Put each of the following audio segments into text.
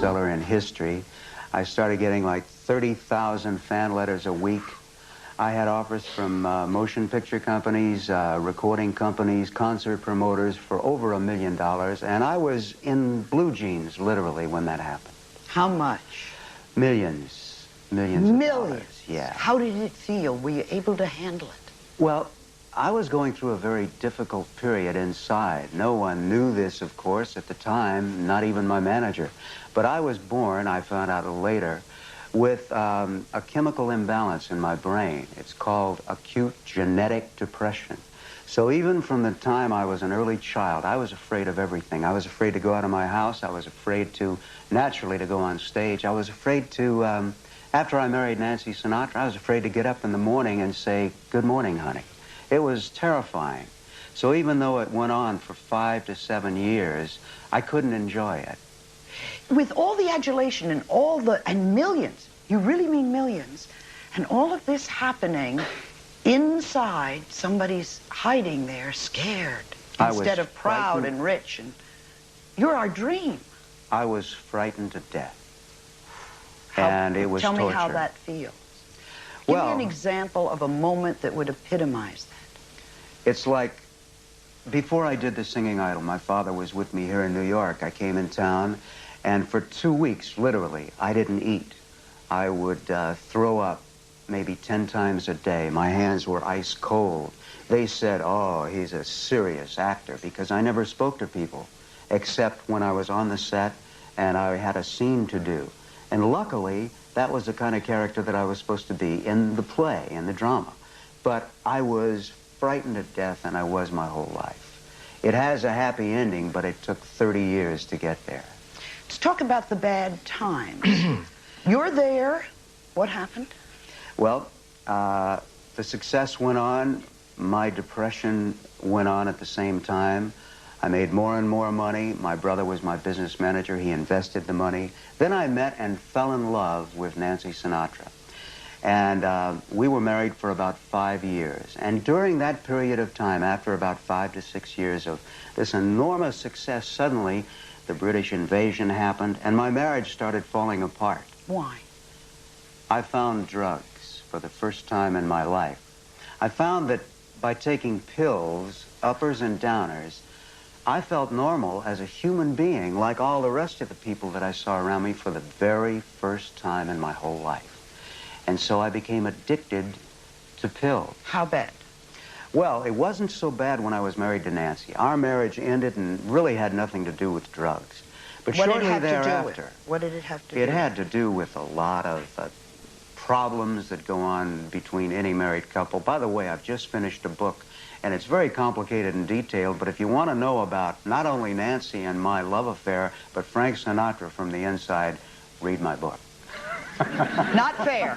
bestseller in history. I started getting like 30,000 fan letters a week. I had offers from motion picture companies, recording companies, concert promoters for over $1 million, and I was in blue jeans, literally, when that happened. How much? Millions. Millions of dollars. Yeah. How did it feel? Were you able to handle it? Well, I was going through a very difficult period inside. No one knew this, of course, at the time, not even my manager. But I was born, I found out later, with a chemical imbalance in my brain. It's called acute genetic depression. So even from the time I was an early child, I was afraid of everything. I was afraid to go out of my house. I was afraid to, naturally, to go on stage. I was afraid to, after I married Nancy Sinatra, I was afraid to get up in the morning and say, "Good morning, honey." It was terrifying. So even though it went on for 5 to 7 years, I couldn't enjoy it. With all the adulation and millions, you really mean millions, and all of this happening, inside, somebody's hiding there, scared, instead of proud and rich, and you're our dream. I was frightened to death, and it was torture. Tell me how that feels. Give me an example of a moment that would epitomize that. It's like, before I did the Singing Idol, my father was with me here in New York. I came in town, and for 2 weeks, literally, I didn't eat. I would throw up maybe 10 times a day. My hands were ice cold. They said, "Oh, he's a serious actor," because I never spoke to people, except when I was on the set and I had a scene to do. And luckily, that was the kind of character that I was supposed to be in the play, in the drama. But I was frightened to death, and I was my whole life. It has a happy ending, but it took 30 years to get there. Let's talk about the bad times. You're there. What happened? Well, the success went on. My depression went on at the same time. I made more and more money. My brother was my business manager. He invested the money. Then I met and fell in love with Nancy Sinatra. And we were married for about 5 years. And during that period of time, after about 5 to 6 years of this enormous success, suddenly the British invasion happened, and my marriage started falling apart. Why? I found drugs for the first time in my life. I found that by taking pills, uppers and downers, I felt normal as a human being, like all the rest of the people that I saw around me for the very first time in my whole life. And so I became addicted to pills. How bad? Well, it wasn't so bad when I was married to Nancy. Our marriage ended and really had nothing to do with drugs. But shortly thereafter, what did it have to do with? It had to do with a lot of problems that go on between any married couple. By the way, I've just finished a book, and it's very complicated and detailed, but if you want to know about not only Nancy and my love affair, but Frank Sinatra from the inside, read my book. Not fair.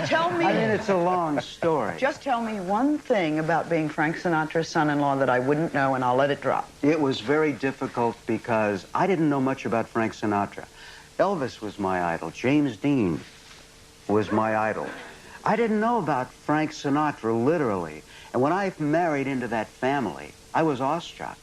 Tell me. I mean, it's a long story. Just tell me one thing about being Frank Sinatra's son-in-law that I wouldn't know, and I'll let it drop. It was very difficult because I didn't know much about Frank Sinatra. Elvis was my idol. James Dean was my idol. I didn't know about Frank Sinatra, literally. And when I married into that family, I was awestruck.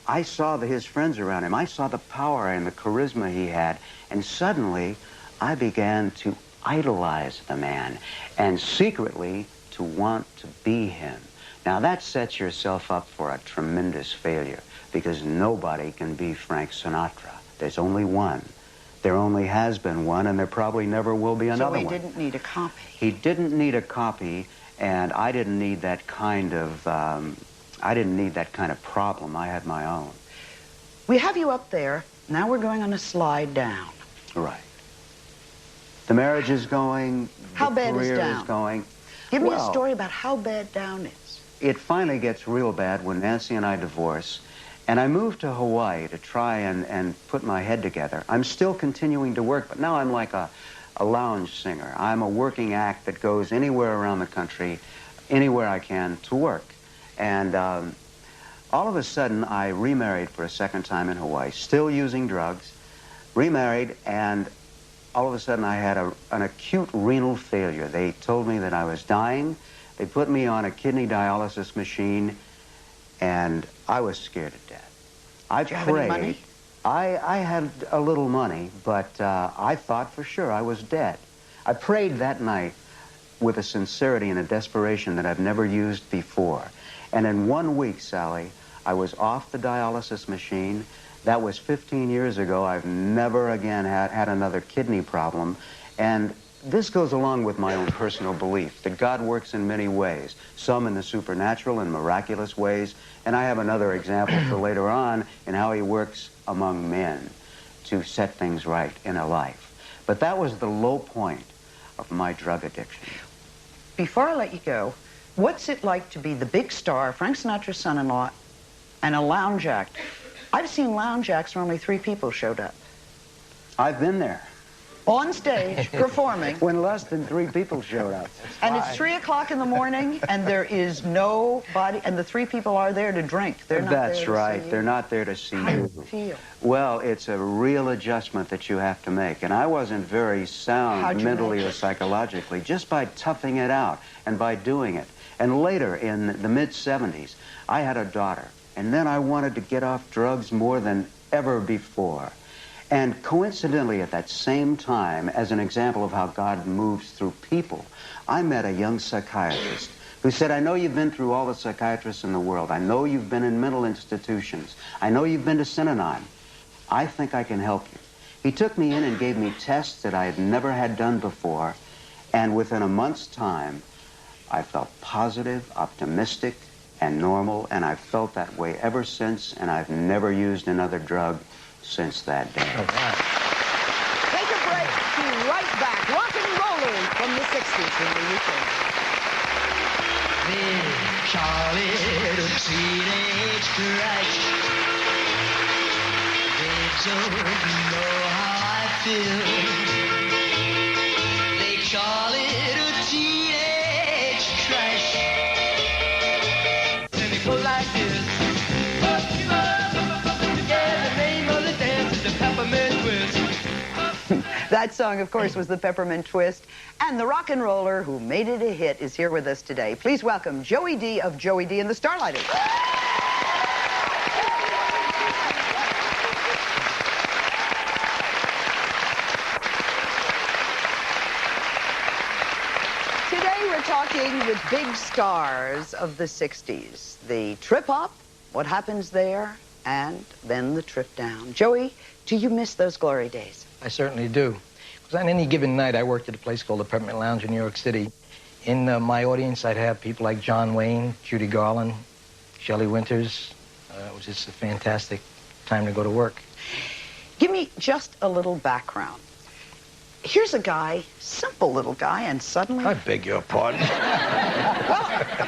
I saw his friends around him. I saw the power and the charisma he had. And suddenly, I began to idolize the man and secretly to want to be him. Now, that sets yourself up for a tremendous failure because nobody can be Frank Sinatra. There's only one. There only has been one, and there probably never will be another one. So he didn't need a copy. He didn't need a copy, and I didn't need that kind of, problem. I had my own. We have you up there. Now we're going on a slide down. Right. The marriage is going. How bad is down? The career is going. Give me a story about how bad down is. It finally gets real bad when Nancy and I divorce, and I moved to Hawaii to try and put my head together. I'm still continuing to work, but now I'm like a lounge singer. I'm a working act that goes anywhere around the country, anywhere I can to work. And all of a sudden, I remarried for a second time in Hawaii, still using drugs, remarried, and all of a sudden I had an acute renal failure. They told me that I was dying. They put me on a kidney dialysis machine, and I was scared to death. I Did you have any money? I had a little money, but I thought for sure I was dead. I prayed that night with a sincerity and a desperation that I've never used before. And in 1 week, Sally, I was off the dialysis machine. That was 15 years ago. I've never again had another kidney problem. And this goes along with my own personal belief that God works in many ways, some in the supernatural and miraculous ways, and I have another example for later on in how he works among men to set things right in a life. But that was the low point of my drug addiction. Before I let you go, what's it like to be the big star, Frank Sinatra's son-in-law, and a lounge act? I've seen lounge acts where only 3 people showed up. I've been there. On stage, performing. When less than 3 people showed up. And it's 3 o'clock in the morning, and there is nobody, and the 3 people are there to drink. They're not That's there to right. see you. They're not there to see How do you. you feel? Well, it's a real adjustment that you have to make. And I wasn't very sound How'd you mentally make or it? psychologically, just by toughing it out and by doing it. And later, in the mid-'70s, I had a daughter. And then I wanted to get off drugs more than ever before. And coincidentally, at that same time, as an example of how God moves through people, I met a young psychiatrist who said, I know you've been through all the psychiatrists in the world. I know you've been in mental institutions. I know you've been to Synanon. I think I can help you. He took me in and gave me tests that I had never had done before. And within a month's time, I felt positive, optimistic, and normal. And I've felt that way ever since. And I've never used another drug since that day. Take a break. Be right back. Rock and rollers from the 60s when we return. Big Charlie, the teenage Christ. They don't know how I feel. Big Charlie, the teenage Christ. Let me go like this. Yeah, the name of the dance is the Peppermint Twist. That song, of course, was the Peppermint Twist. And the rock and roller who made it a hit is here with us today. Please welcome Joey D of Joey D and the Starlighters. Today we're talking with big stars of the 60s. The trip up, what happens there, and then the trip down. Joey, do you miss those glory days? I certainly do. Because on any given night, I worked at a place called the Peppermint Lounge in New York City. In my audience, I'd have people like John Wayne, Judy Garland, Shelley Winters. It was just a fantastic time to go to work. Give me just a little background. Here's a guy, simple little guy, and suddenly... I beg your pardon. Well,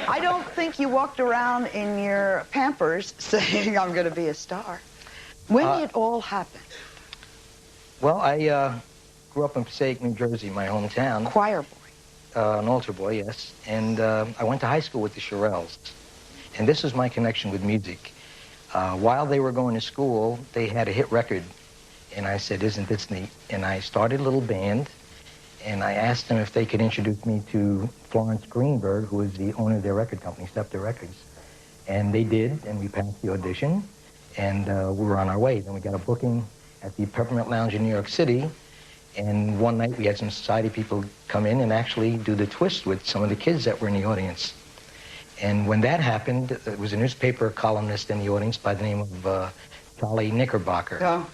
I don't think you walked around in your Pampers saying, I'm going to be a star. When did it all happen? Well, I grew up in Passaic, New Jersey, my hometown. Choir boy. An altar boy, yes. And I went to high school with the Shirelles. And this was my connection with music. While they were going to school, they had a hit record. And I said, isn't this neat? And I started a little band. And I asked them if they could introduce me to Florence Greenberg, who was the owner of their record company, Scepter Records. And they did, and we passed the audition. And we were on our way. Then we got a booking at the Peppermint Lounge in New York City. And one night we had some society people come in and actually do the twist with some of the kids that were in the audience. And when that happened, there was a newspaper columnist in the audience by the name of Charlie Knickerbocker. Oh.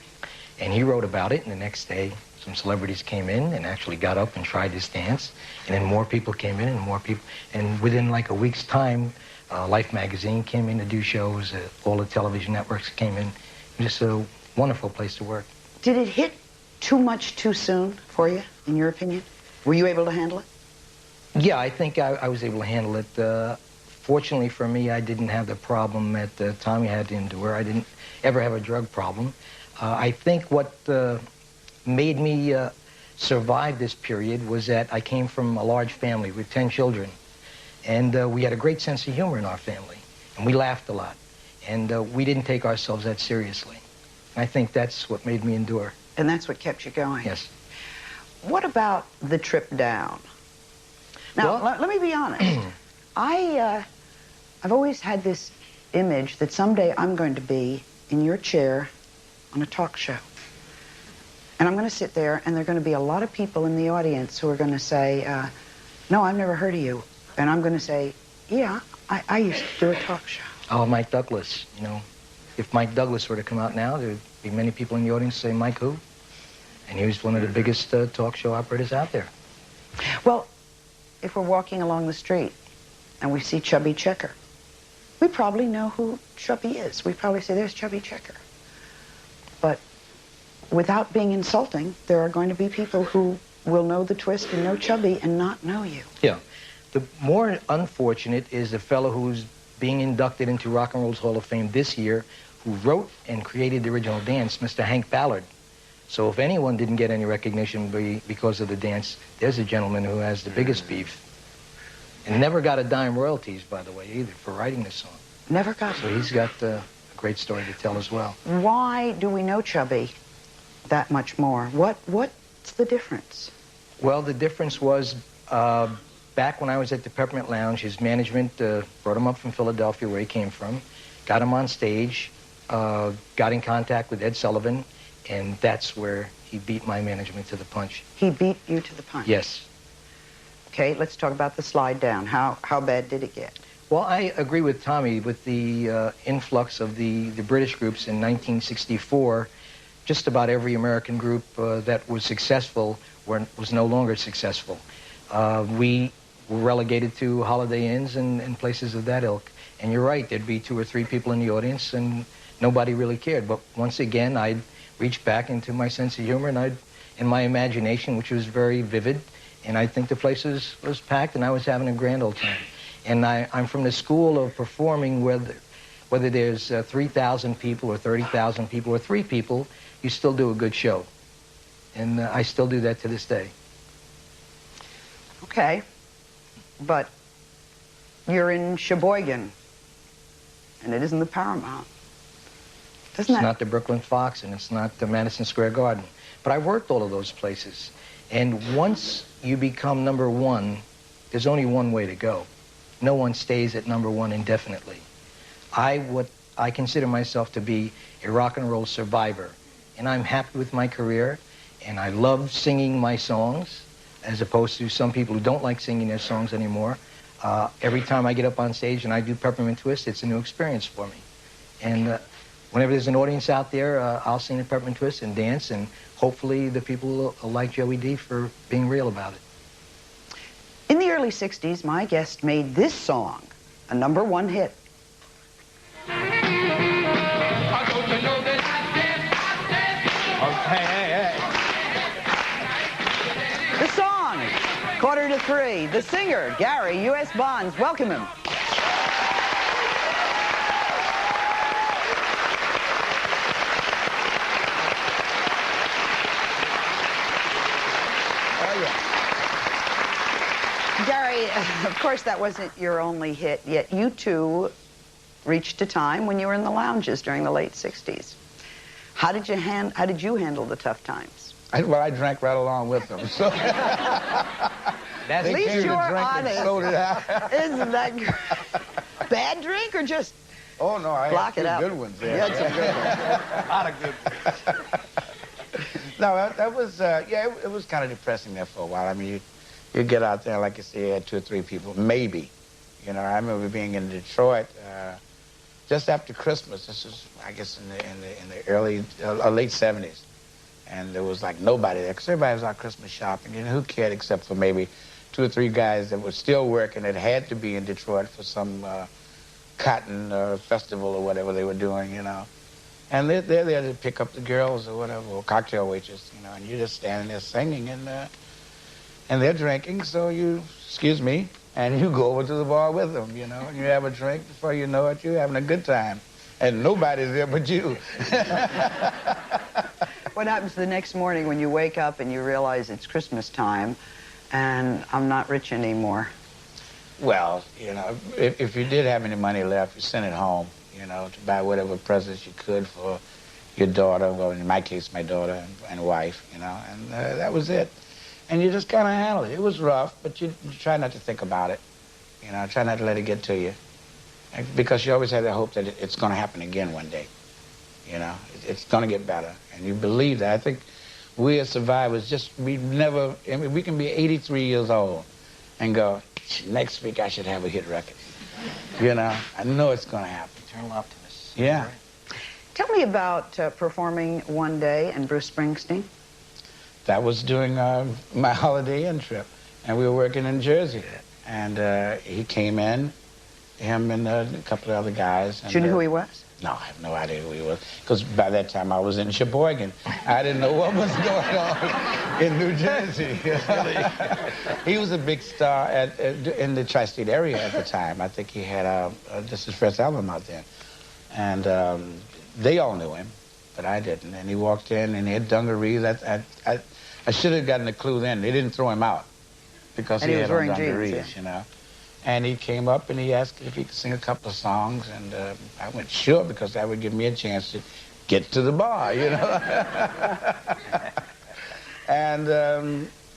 And he wrote about it, and the next day some celebrities came in and actually got up and tried this dance. And then more people came in and more people. And within like a week's time, Life magazine came in to do shows. All the television networks came in. It was just a wonderful place to work. Did it hit too much too soon for you, in your opinion? Were you able to handle it? Yeah, I think I was able to handle it. Fortunately for me, I didn't have the problem that Tommy had to endure. I didn't ever have a drug problem. I think what made me survive this period was that I came from a large family with 10 children. And we had a great sense of humor in our family. And we laughed a lot. And we didn't take ourselves that seriously. And I think that's what made me endure. And that's what kept you going? Yes. What about the trip down? Now, Well, let me be honest. I've always had this image that someday I'm going to be in your chair on a talk show. And I'm going to sit there, and there are going to be a lot of people in the audience who are going to say, no, I've never heard of you. And I'm going to say, yeah, I used to do a talk show. Oh, Mike Douglas, you know. If Mike Douglas were to come out now, there'd be many people in the audience say, Mike who? And he was one of the biggest talk show operators out there. Well, if we're walking along the street and we see Chubby Checker, we probably know who Chubby is. We probably say, there's Chubby Checker. But without being insulting, there are going to be people who will know the twist and know Chubby and not know you. Yeah. The more unfortunate is the fellow who's being inducted into Rock and Roll's Hall of Fame this year, who wrote and created the original dance, Mr. Hank Ballard. So if anyone didn't get any recognition because of the dance, there's a gentleman who has the biggest beef. And never got a dime royalties, by the way, either, for writing this song. Never got So he's got a great story to tell as well. Why do we know Chubby that much more? What's the difference? Well, the difference was back when I was at the Peppermint Lounge, his management brought him up from Philadelphia, where he came from, got him on stage, got in contact with Ed Sullivan, and that's where he beat my management to the punch. He beat you to the punch? Yes. Okay, let's talk about the slide down. How bad did it get? Well, I agree with Tommy. With the influx of the British groups in 1964, just about every American group that was successful was no longer successful. We were relegated to Holiday Inns and places of that ilk. And you're right, there'd be 2 or 3 people in the audience, and nobody really cared. But once again, I'd reach back into my sense of humor, and in my imagination, which was very vivid, and I think the place was packed, and I was having a grand old time. And I'm from the school of performing whether there's 3,000 people or 30,000 people or 3 people, you still do a good show. And I still do that to this day. Okay, but you're in Sheboygan, and it isn't the Paramount. It's not the Brooklyn Fox, and it's not the Madison Square Garden. But I worked all of those places. And once you become number 1, there's only one way to go. No one stays at number 1 indefinitely. I consider myself to be a rock and roll survivor. And I'm happy with my career, and I love singing my songs, as opposed to some people who don't like singing their songs anymore. Every time I get up on stage and I do Peppermint Twist, it's a new experience for me. And whenever there's an audience out there, I'll sing the Peppermint Twist and dance, and hopefully the people will like Joey D for being real about it. In the early 60s, my guest made this song a #1 hit. The song, 2:45. The singer, Gary U.S. Bonds. Welcome him. Gary, of course, that wasn't your only hit, yet you two reached a time when you were in the lounges during the late 60s. How did you handle the tough times? Well, I drank right along with them. So At least you're honest. So did I. Isn't that great? Bad drink or just Oh, no, I block had it out? good ones there. You had some good ones. A lot of good ones. No, that was, yeah, it was kind of depressing there for a while. I mean, you get out there, like you say, you had 2 or 3 people, maybe. You know, I remember being in Detroit just after Christmas. This was, I guess, in the early, late 70s. And there was like nobody there, because everybody was out Christmas shopping. And who cared except for maybe 2 or 3 guys that were still working that had to be in Detroit for some cotton festival or whatever they were doing, you know. And they're there to pick up the girls or whatever, or cocktail waitress, you know, and you're just standing there singing, and they're drinking, so you, excuse me, and you go over to the bar with them, you know, and you have a drink. Before you know it, you're having a good time. And nobody's there but you. What happens the next morning when you wake up and you realize it's Christmas time and I'm not rich anymore? Well, you know, if you did have any money left, you sent it home, you know, to buy whatever presents you could for your daughter, well, in my case, my daughter and wife, you know, and that was it. And you just kind of handled it. It was rough, but you try not to think about it, you know, try not to let it get to you. Because you always have that hope that it's going to happen again one day. You know, it's going to get better, and you believe that. I think we as survivors we never. I mean, we can be 83 years old and go, next week I should have a hit record. You know, I know it's going to happen. Eternal optimists. Yeah. Tell me about performing one day and Bruce Springsteen. That was during my Holiday Inn trip, and we were working in Jersey, and he came in, him and a couple of other guys. And, Did you know who he was? No, I have no idea who he was, because by that time I was in Sheboygan. I didn't know what was going on in New Jersey. He was a big star in the tri-state area at the time. I think he had just his first album out there. And they all knew him, but I didn't. And he walked in, and he had dungarees. I should have gotten a clue then. They didn't throw him out because he had on dungarees, jeans, you know. And he came up and he asked if he could sing a couple of songs, and I went, sure, because that would give me a chance to get to the bar, you know. And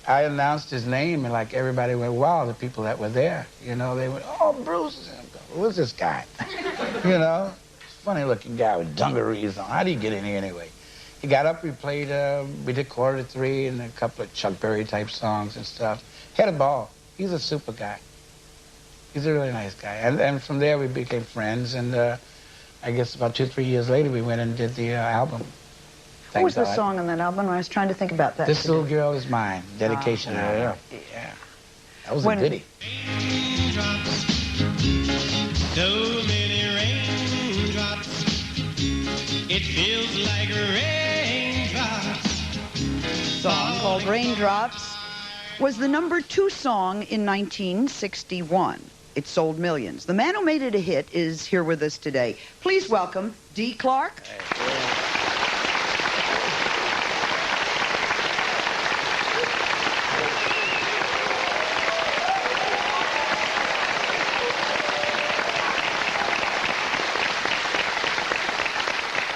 I announced his name, and like everybody went, wow, the people that were there, you know, they went, oh, Bruce, who's this guy? You know, funny-looking guy with dungarees on. How did he get in here anyway? He got up, we played, we did Quarter to Three and a couple of Chuck Berry-type songs and stuff. Had a ball. He's a super guy. He's a really nice guy. And from there, we became friends, and I guess about 2 or 3 years later, we went and did the album. What was the song on that album? I was trying to think about that. This Little Girl Is Mine, dedication. Yeah. That was a goodie. Raindrops, so many raindrops, it feels like raindrops. Song called Raindrops was the #2 song in 1961. It sold millions. The man who made it a hit is here with us today. Please welcome Dee Clark.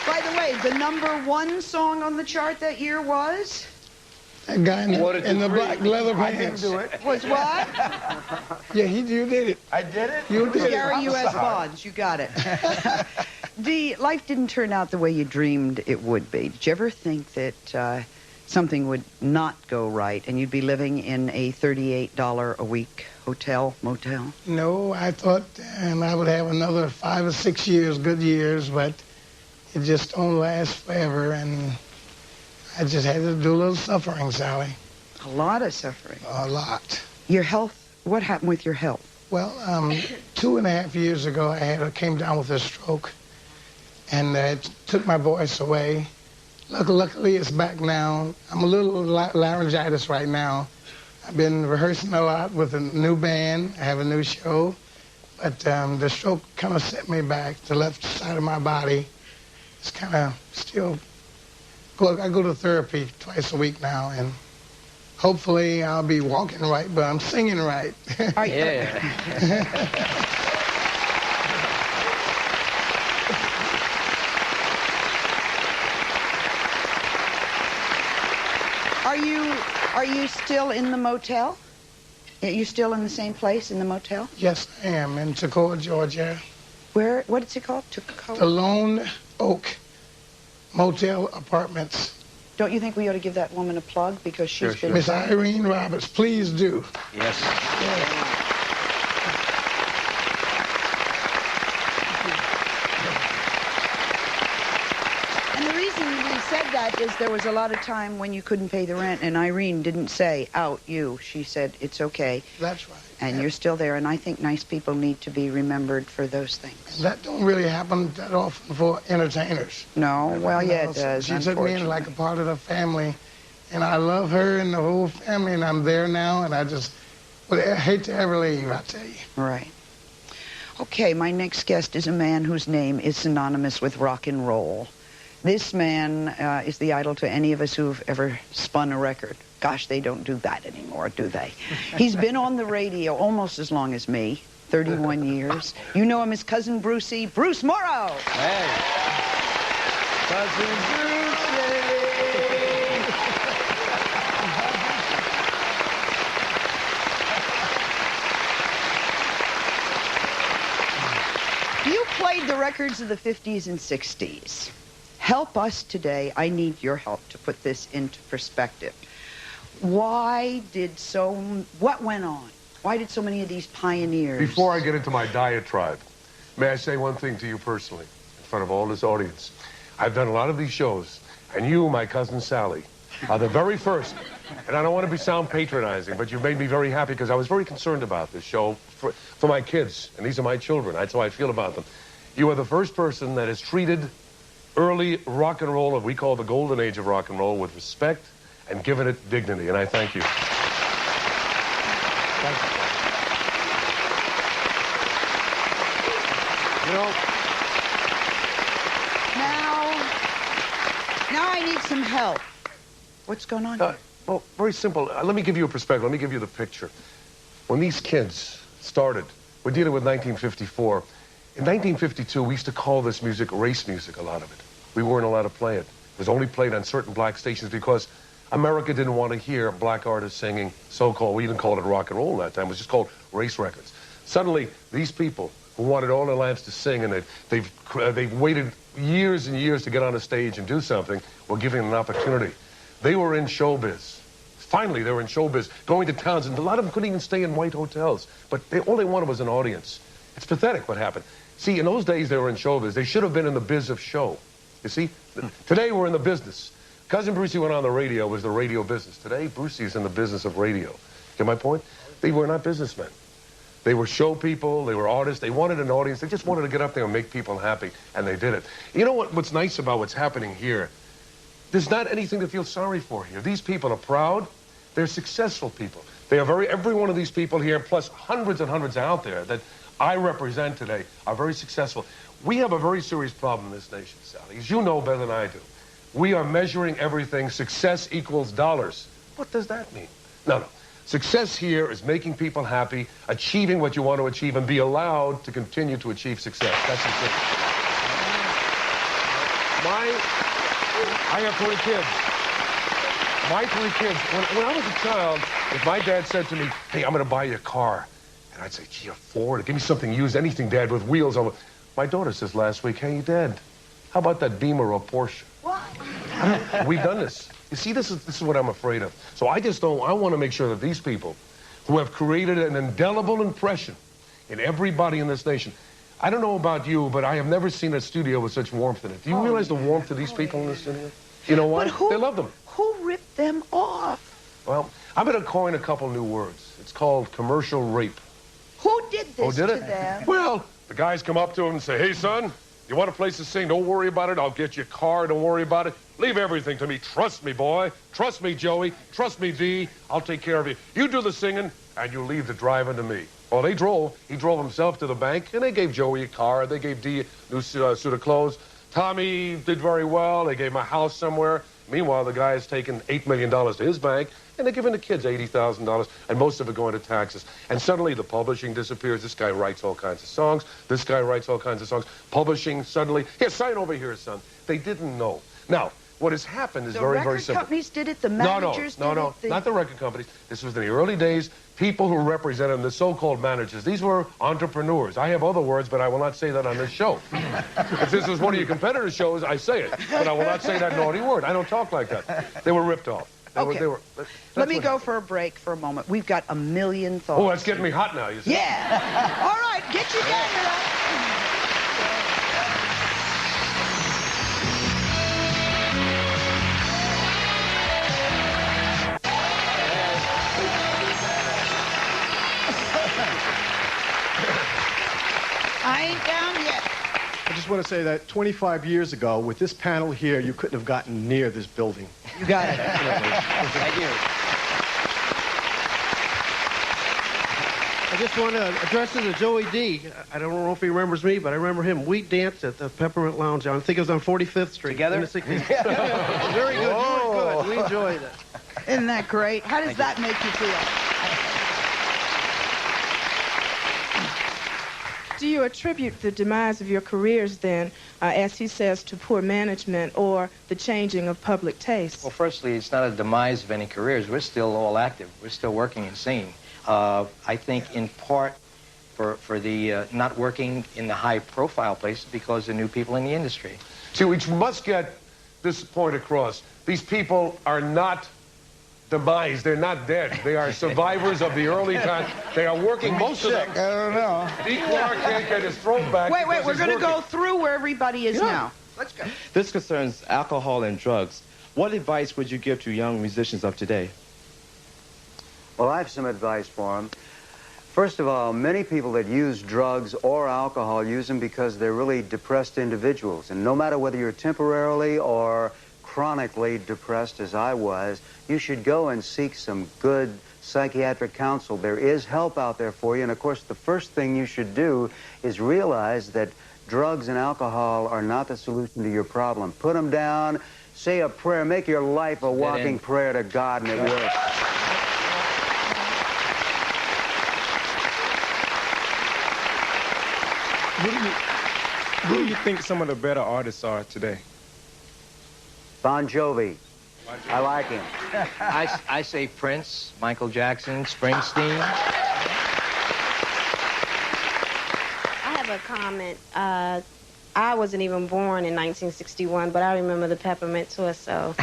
By the way, the #1 song on the chart that year was? That guy in the black leather pants. I didn't do it. Was what? Yeah, you did it. I did it? You did it. Gary U.S. Bonds, you got it. Dee, life didn't turn out the way you dreamed it would be. Did you ever think that something would not go right and you'd be living in a $38 a week hotel, motel? No, I thought I would have another 5 or 6 years, good years, but it just don't last forever, and I just had to do a little suffering, Sally. A lot of suffering. A lot. Your health, what happened with your health? Well, 2.5 years ago, I came down with a stroke, and it took my voice away. Luckily, it's back now. I'm a little laryngitis right now. I've been rehearsing a lot with a new band. I have a new show, but the stroke kind of set me back. The left side of my body is kind of still. I go to therapy twice a week now, and hopefully I'll be walking right, but I'm singing right. Are you still in the motel? Are you still in the same place in the motel? Yes, I am, in Toccoa, Georgia. Where? What is it called? Toccoa? The Lone Oak Motel Apartments. Don't you think we ought to give that woman a plug because she's been... Miss Irene Roberts, please do. Yes. And the reason we said that is there was a lot of time when you couldn't pay the rent, and Irene didn't say, out you. She said, it's okay. That's right. And you're still there, and I think nice people need to be remembered for those things. That don't really happen that often for entertainers. No, well, yeah, it does. She took me in like a part of the family, and I love her and the whole family, and I'm there now, and I just would hate to ever leave, I tell you. Right. Okay, my next guest is a man whose name is synonymous with rock and roll. This man is the idol to any of us who've ever spun a record. Gosh, they don't do that anymore, do they? He's been on the radio almost as long as me, 31 years. You know him as Cousin Brucey, Bruce Morrow. Hey. Cousin You played the records of the 50s and 60s. Help us today. I need your help to put this into perspective. What went on? Why did so many of these pioneers... Before I get into my diatribe, may I say one thing to you personally, in front of all this audience? I've done a lot of these shows, and you, my cousin Sally, are the very first. And I don't want to sound patronizing, but you've made me very happy because I was very concerned about this show for my kids, and these are my children. That's how I feel about them. You are the first person that has treated early rock and roll, what we call the golden age of rock and roll, with respect and given it dignity, and I thank you. Thank you. You know, now I need some help. What's going on here? Well, very simple. Let me give you a perspective. Let me give you the picture. When these kids started, we're dealing with 1954. In 1952, we used to call this music race music, a lot of it. We weren't allowed to play it. It was only played on certain black stations because America didn't want to hear black artists singing so-called, we didn't call it rock and roll at that time, it was just called race records. Suddenly, these people who wanted all their lives to sing, and they've waited years and years to get on a stage and do something, were given an opportunity. They were in showbiz. Finally, they were in showbiz, going to towns, and a lot of them couldn't even stay in white hotels. But all they wanted was an audience. It's pathetic what happened. See, in those days, they were in showbiz. They should have been in the biz of show. You see? Today, we're in the business. Cousin Brucey went on the radio, was the radio business. Today, Brucey's in the business of radio. Get my point? They were not businessmen. They were show people. They were artists. They wanted an audience. They just wanted to get up there and make people happy, and they did it. You know what's nice about what's happening here? There's not anything to feel sorry for here. These people are proud. They're successful people. They are every one of these people here, plus hundreds and hundreds out there that I represent today, are very successful. We have a very serious problem in this nation, Sally, as you know better than I do. We are measuring everything. Success equals dollars. What does that mean? No. Success here is making people happy, achieving what you want to achieve, and be allowed to continue to achieve success. That's success. I have 3 kids. My 3 kids, when I was a child, if my dad said to me, hey, I'm going to buy you a car, and I'd say, gee, a Ford, give me something used, anything, Dad, with wheels on it. My daughter says last week, hey, Dad, how about that Beamer or Porsche? What? We've done this. You see, this is what I'm afraid of. So I want to make sure that these people who have created an indelible impression in everybody in this nation, I don't know about you, but I have never seen a studio with such warmth in it. Do you realize the warmth of these people in the studio? You know why? They love them. Who ripped them off? Well, I'm going to coin a couple new words. It's called commercial rape. Who did this to them? Well, the guys come up to him and say, hey, son, you want a place to sing? Don't worry about it. I'll get you a car. Don't worry about it. Leave everything to me. Trust me, boy. Trust me, Joey. Trust me, Dee. I'll take care of you. You do the singing, and you leave the driving to me. Well, they drove. He drove himself to the bank, and they gave Joey a car. They gave Dee a new suit of clothes. Tommy did very well. They gave him a house somewhere. Meanwhile, the guy has taken $8 million to his bank, and they're giving the kids $80,000, and most of it going to taxes. And suddenly the publishing disappears. This guy writes all kinds of songs. This guy writes all kinds of songs. Publishing suddenly, here, sign over here, son. They didn't know. Now, what has happened is very, very simple. The record companies did it, the managers did it? No, not the record companies. This was in the early days. People who represented them, the so-called managers, these were entrepreneurs. I have other words, but I will not say that on this show. If this was one of your competitors' shows, I say it. But I will not say that naughty word. I don't talk like that. They were ripped off. Let me go for a break for a moment. We've got a million thoughts. Oh, that's getting me hot now, you see. Yeah. All right, get your gander up. I ain't down yet. I just want to say that 25 years ago, with this panel here, you couldn't have gotten near this building. You got it. Thank you. I just want to address it to Joey D. I don't know if he remembers me, but I remember him. We danced at the Peppermint Lounge. I think it was on 45th Street. Together? In the 60s. Very good. Whoa. Very good. We enjoyed it. Isn't that great? How does that make you feel? Do you attribute the demise of your careers then, as he says, to poor management or the changing of public taste? Well, firstly, it's not a demise of any careers. We're still all active. We're still working and singing. I think in part for the not working in the high-profile places because of new people in the industry. See, we must get this point across. These people are not demised. They're not dead. They are survivors of the early time. They are working. Most of them. I don't know. Dee Clark can't get his throat back. Wait, because we're he's going to go working. through where everybody is now. Let's go. This concerns alcohol and drugs. What advice would you give to young musicians of today? Well, I have some advice for them. First of all, many people that use drugs or alcohol use them because they're really depressed individuals. And no matter whether you're temporarily or chronically depressed as I was, you should go and seek some good psychiatric counsel. There is help out there for you. And of course, the first thing you should do is realize that drugs and alcohol are not the solution to your problem. Put them down, say a prayer, make your life a walking prayer to God, and it works. Who do you think some of the better artists are today? Bon Jovi. I like him. I say Prince, Michael Jackson, Springsteen. I have a comment. I wasn't even born in 1961, but I remember the Peppermint Tour, so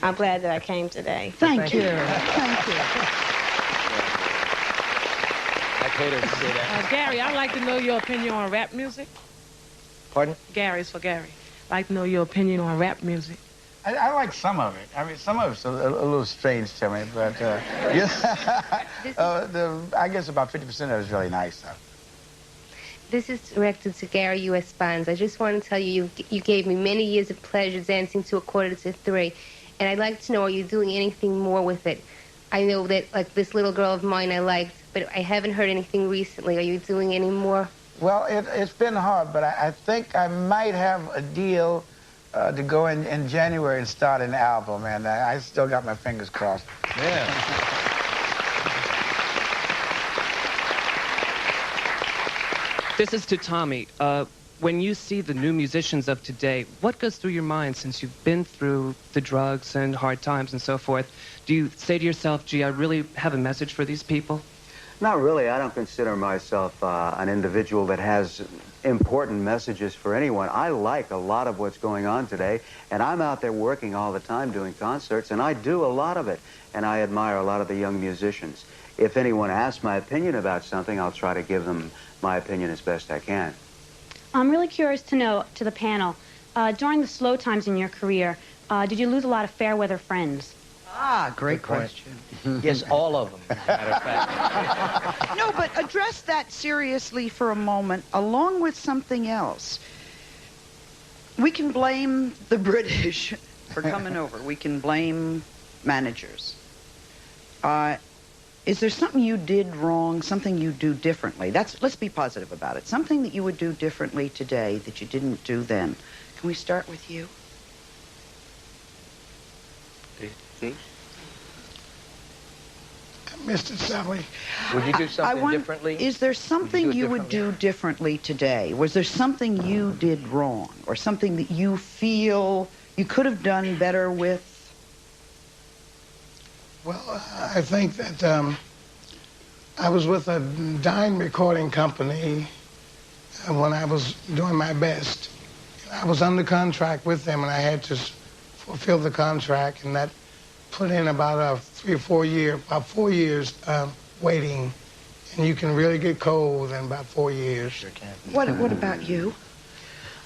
I'm glad that I came today. Thank you. Thank you. I paid her to say that. Gary, I'd like to know your opinion on rap music. Pardon? Gary's for Gary. I'd like to know your opinion on rap music. I like some of it. I mean, some of it's a little strange to me, but yeah. I guess about 50% of it is really nice, though. This is directed to Gary U.S. Bonds. I just want to tell you, you gave me many years of pleasure dancing to 2:45, and I'd like to know, are you doing anything more with it? I know that, like, This Little Girl of Mine I liked, but I haven't heard anything recently. Are you doing any more? Well, it's been hard, but I think I might have a deal to go in January and start an album, and I still got my fingers crossed. Yeah. This is to Tommy. When you see the new musicians of today, what goes through your mind since you've been through the drugs and hard times and so forth? Do you say to yourself, gee, I really have a message for these people? Not really. I don't consider myself an individual that has important messages for anyone. I like a lot of what's going on today, and I'm out there working all the time doing concerts, and I do a lot of it, and I admire a lot of the young musicians. If anyone asks my opinion about something, I'll try to give them my opinion as best I can. I'm really curious to know, to the panel, during the slow times in your career, did you lose a lot of fair weather friends? Ah, great question. Yes, all of them, as a matter of fact. No, but address that seriously for a moment, along with something else. We can blame the British for coming over. We can blame managers. Is there something you did wrong, something you do differently? Let's be positive about it. Something that you would do differently today that you didn't do then. Can we start with you? Mr. Sally. Would you do something differently? Is there something you would do differently today? Was there something you did wrong, or something that you feel you could have done better with? Well, I think that I was with a dime recording company when I was doing my best. I was under contract with them, and I had to fulfill the contract, and that put in about 3 or 4 years, about 4 years waiting, and you can really get cold in about 4 years. Sure can. What about you?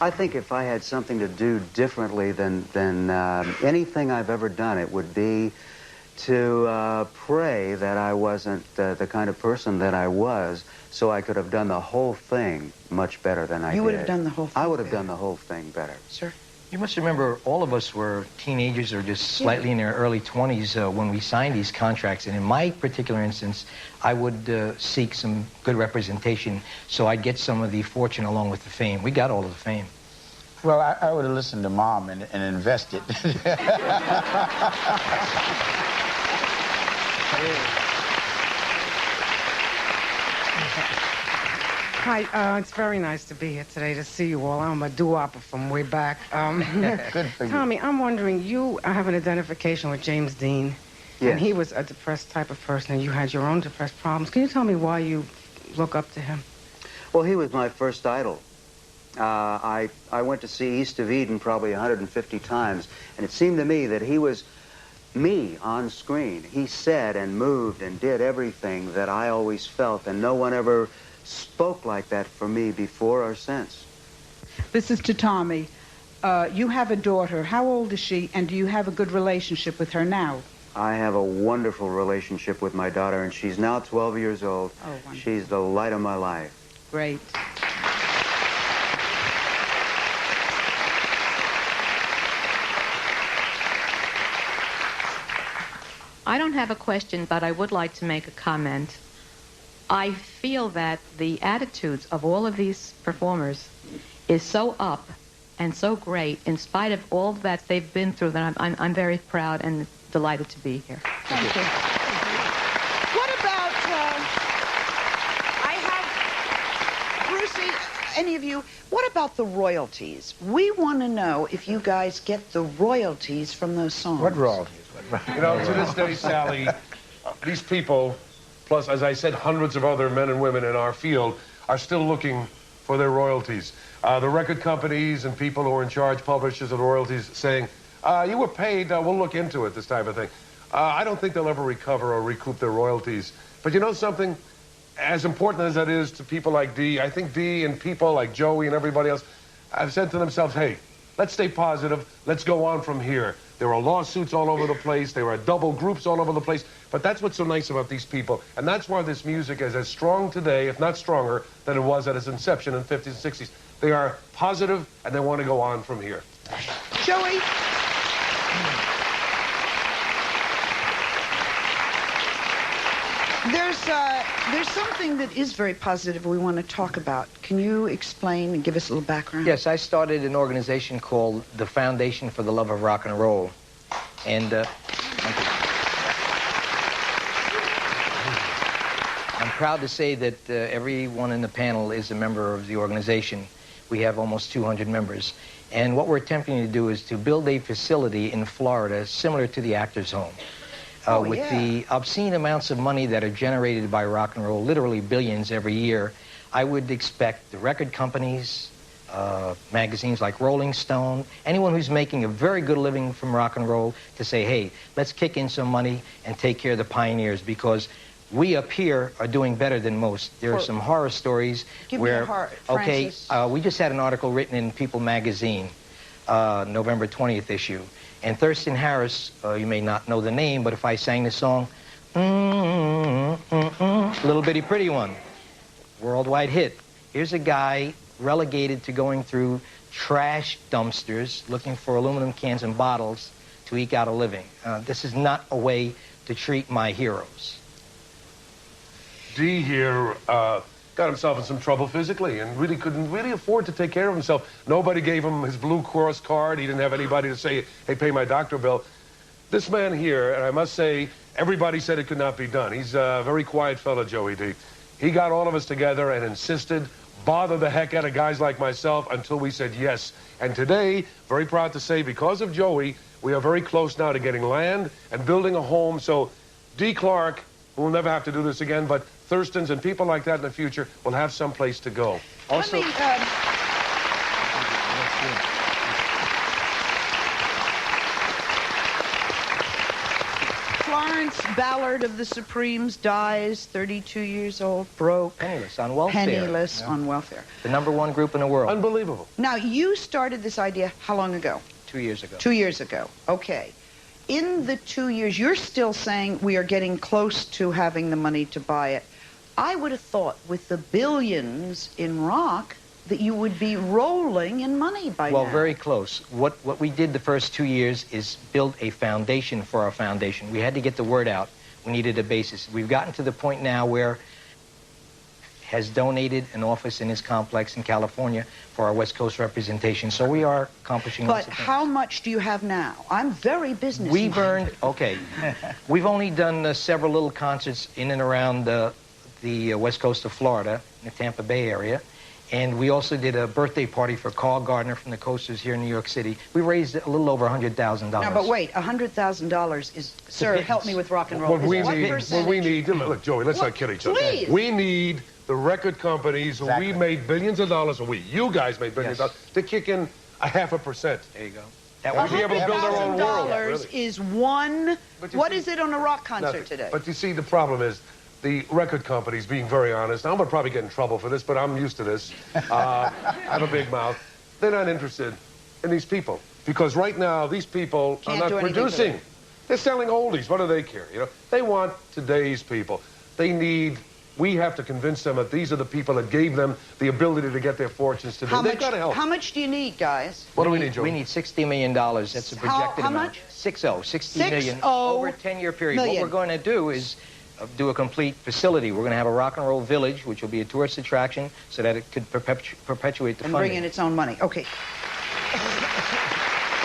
I think if I had something to do differently than anything I've ever done, it would be to pray that I wasn't the kind of person that I was, so I could have done the whole thing much better than I did. You would have done the whole thing I would have done the whole thing better. Sir? You must remember, all of us were teenagers or just slightly in their early 20s when we signed these contracts. And in my particular instance, I would seek some good representation so I'd get some of the fortune along with the fame. We got all of the fame. Well, I would have listened to Mom and invested. Hi, it's very nice to be here today to see you all. I'm a doo-wopper from way back. Good for you. Tommy, I'm wondering, you have an identification with James Dean. Yes. And he was a depressed type of person, and you had your own depressed problems. Can you tell me why you look up to him? Well, he was my first idol. I went to see East of Eden probably 150 times, and it seemed to me that he was me on screen. He said and moved and did everything that I always felt, and no one ever spoke like that for me before or since. This is to Tommy. You have a daughter. How old is she, and do you have a good relationship with her now? I have a wonderful relationship with my daughter, and she's now 12 years old. Oh, wonderful. She's the light of my life. Great. I don't have a question, but I would like to make a comment. I feel that the attitudes of all of these performers is so up and so great in spite of all that they've been through that I'm very proud and delighted to be here. Thank you. What about, I have, Brucey, any of you, what about the royalties? We want to know if you guys get the royalties from those songs. What royalties? You know, to this day, Sally, these people, plus, as I said, hundreds of other men and women in our field, are still looking for their royalties. The record companies and people who are in charge, publishers of the royalties, saying, you were paid, we'll look into it, this type of thing. I don't think they'll ever recover or recoup their royalties. But you know something? As important as that is to people like Dee, I think Dee and people like Joey and everybody else have said to themselves, hey, let's stay positive, let's go on from here. There are lawsuits all over the place, there are double groups all over the place, but that's what's so nice about these people, and that's why this music is as strong today, if not stronger, than it was at its inception in the 50s and 60s. They are positive, and they want to go on from here. Joey? There's something that is very positive we want to talk about. Can you explain and give us a little background? Yes, I started an organization called the Foundation for the Love of Rock and Roll. And I'm proud to say that everyone in the panel is a member of the organization. We have almost 200 members. And what we're attempting to do is to build a facility in Florida similar to the Actors Home. With the obscene amounts of money that are generated by rock and roll, literally billions every year, I would expect the record companies, magazines like Rolling Stone, anyone who's making a very good living from rock and roll to say, hey, let's kick in some money and take care of the pioneers, because we up here are doing better than most. There are some horror stories where, we just had an article written in People magazine, November 20th issue. And Thurston Harris, you may not know the name, but if I sang the song, Little Bitty Pretty One, worldwide hit. Here's a guy relegated to going through trash dumpsters, looking for aluminum cans and bottles to eke out a living. This is not a way to treat my heroes. Dee here got himself in some trouble physically and really couldn't afford to take care of himself. Nobody gave him his Blue Cross card. He didn't have anybody to say, hey, pay my doctor bill. This man here, and I must say, everybody said it could not be done. He's a very quiet fellow, Joey Dee. He got all of us together and insisted, bothered the heck out of guys like myself until we said yes. And today, very proud to say, because of Joey, we are very close now to getting land and building a home. So Dee Clark, who will never have to do this again, but Thurston's and people like that in the future will have some place to go. Also, Florence Ballard of the Supremes dies, 32 years old, broke. Penniless, on welfare. Penniless, on welfare. The #1 group in the world. Unbelievable. Now, you started this idea how long ago? 2 years ago. 2 years ago, okay. In the 2 years, you're still saying we are getting close to having the money to buy it. I would have thought with the billions in rock that you would be rolling in money by now. Well, very close. What we did the first 2 years is build a foundation for our foundation. We had to get the word out. We needed a basis. We've gotten to the point now where has donated an office in his complex in California for our West Coast representation. So we are accomplishing lots of things. But how much do you have now? I'm very business-minded. We've earned, okay, we've only done several little concerts in and around the West Coast of Florida, in the Tampa Bay area. And we also did a birthday party for Carl Gardner from the Coasters here in New York City. We raised a little over $100,000. Now, but wait, $100,000 is, sir, help me with rock and roll. What we need, look, Joey, let's not kid each other. Please. We need the record companies who we made billions of dollars, or you guys made billions of dollars, to kick in a 0.5%. There you go. We'll be able to build our own world. $100,000 is one. What is it on a rock concert Nothing. today? But you see, the problem is the record companies, being very honest, I'm going to probably get in trouble for this, but I'm used to this. I have a big mouth. They're not interested in these people. Because right now, these people are not producing. They're selling oldies. What do they care? You know, they want today's people. We have to convince them that these are the people that gave them the ability to get their fortunes today. They've got to help. How much do you need, guys? What do we need, Joe? We need $60 million. That's a projected how amount. much? 60 million over a 10-year period. million. What we're going to do is do a complete facility. We're going to have a rock and roll village, which will be a tourist attraction, so that it could perpetuate the funding. And bring in its own money. Okay.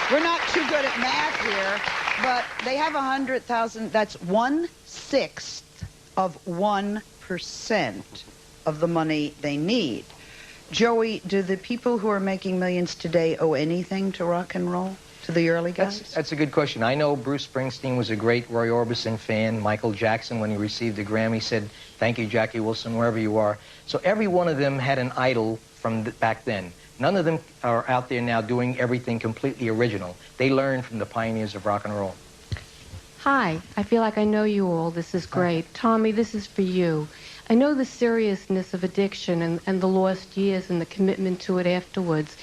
We're not too good at math here, but they have 100,000. That's 1/6 of 1% of the money they need. Joey, do the people who are making millions today owe anything to rock and roll? To the early guys? That's a good question. I know Bruce Springsteen was a great Roy Orbison fan. Michael Jackson, when he received the Grammy, said, "Thank you, Jackie Wilson, wherever you are." So every one of them had an idol from back then. None of them are out there now doing everything completely original. They learned from the pioneers of rock and roll. Hi, I feel like I know you all. This is great. Tommy, this is for you. I know the seriousness of addiction and the lost years and the commitment to it afterwards.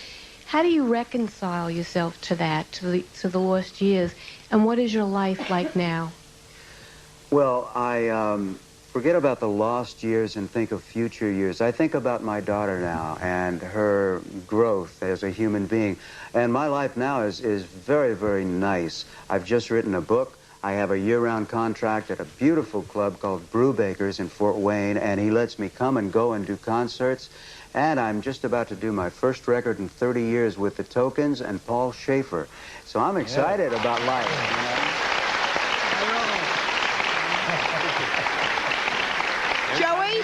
How do you reconcile yourself to that, to the lost years, and what is your life like now? Well, I forget about the lost years and think of future years. I think about my daughter now and her growth as a human being. And my life now is very, very nice. I've just written a book. I have a year-round contract at a beautiful club called Brewbakers in Fort Wayne, and he lets me come and go and do concerts. And I'm just about to do my first record in 30 years with the Tokens and Paul Schaefer. So I'm excited about life. You know? Joey?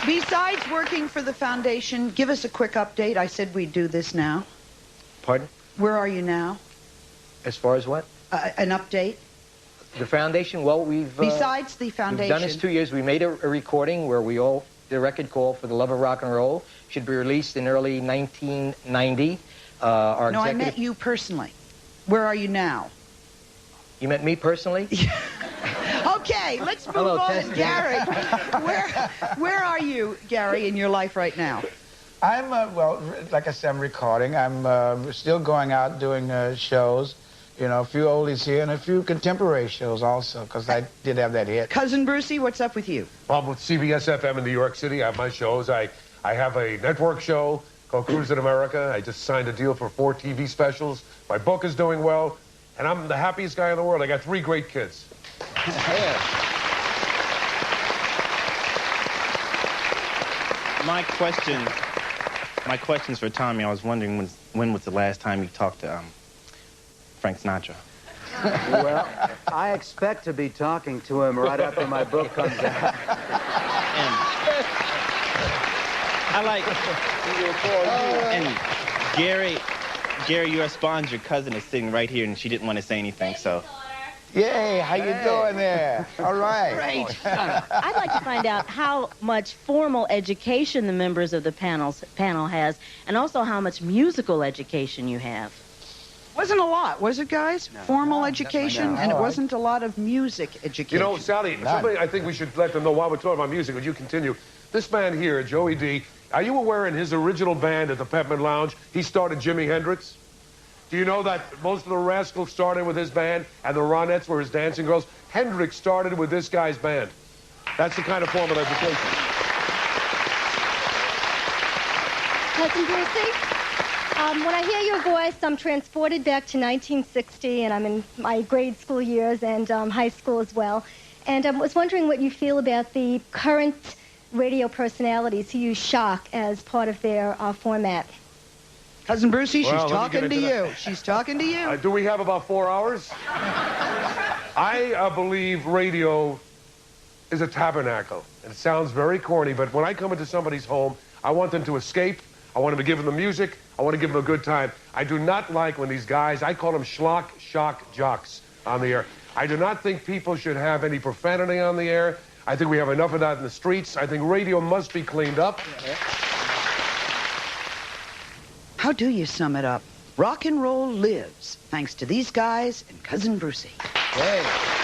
Besides working for the foundation, give us a quick update. I said we'd do this now. Pardon? Where are you now? As far as what? An update. The foundation, well, we've... Besides the foundation... We've done this 2 years. We made a recording where we all did a record called For the Love of Rock and Roll. Should be released in early 1990. No, I meant you personally. Where are you now? You meant me personally? Okay, let's move on. Gary, where are you, Gary, in your life right now? I'm, well, like I said, I'm recording. I'm still going out doing shows. You know, a few oldies here and a few contemporary shows also, because I did have that hit. Cousin Brucey, what's up with you? Well, I'm with CBS FM in New York City. I have my shows. I have a network show called Cruising America. I just signed a deal for 4 TV specials. My book is doing well, and I'm the happiest guy in the world. I got 3 great kids. My question's for Tommy. I was wondering when was the last time you talked to Frank Sinatra? Well, I expect to be talking to him right after my book comes out. I like... And Gary, your spawns, your cousin is sitting right here, and she didn't want to say anything, so... Yay, how you doing there? All right. Great. I'd like to find out how much formal education the members of the panel has, and also how much musical education you have. Wasn't a lot, was it, guys? No. Formal education, and it wasn't a lot of music education. You know, Sally, somebody, I think we should let them know while we're talking about music, would you continue? This man here, Joey D, are you aware in his original band at the Peppermint Lounge, he started Jimi Hendrix? Do you know that most of the Rascals started with his band and the Ronettes were his dancing girls? Hendrix started with this guy's band. That's the kind of formal education. Cousin Brucey? When I hear your voice, I'm transported back to 1960, and I'm in my grade school years and high school as well. And I was wondering what you feel about the current radio personalities who use shock as part of their format. Cousin Brucey, she's talking to you. She's talking to you. Do we have about 4 hours? I believe radio is a tabernacle. And it sounds very corny, but when I come into somebody's home, I want them to escape. I want them to give them the music. I want to give them a good time. I do not like when these guys, I call them schlock, shock, jocks on the air. I do not think people should have any profanity on the air. I think we have enough of that in the streets. I think radio must be cleaned up. How do you sum it up? Rock and roll lives, thanks to these guys and Cousin Brucie. Hey.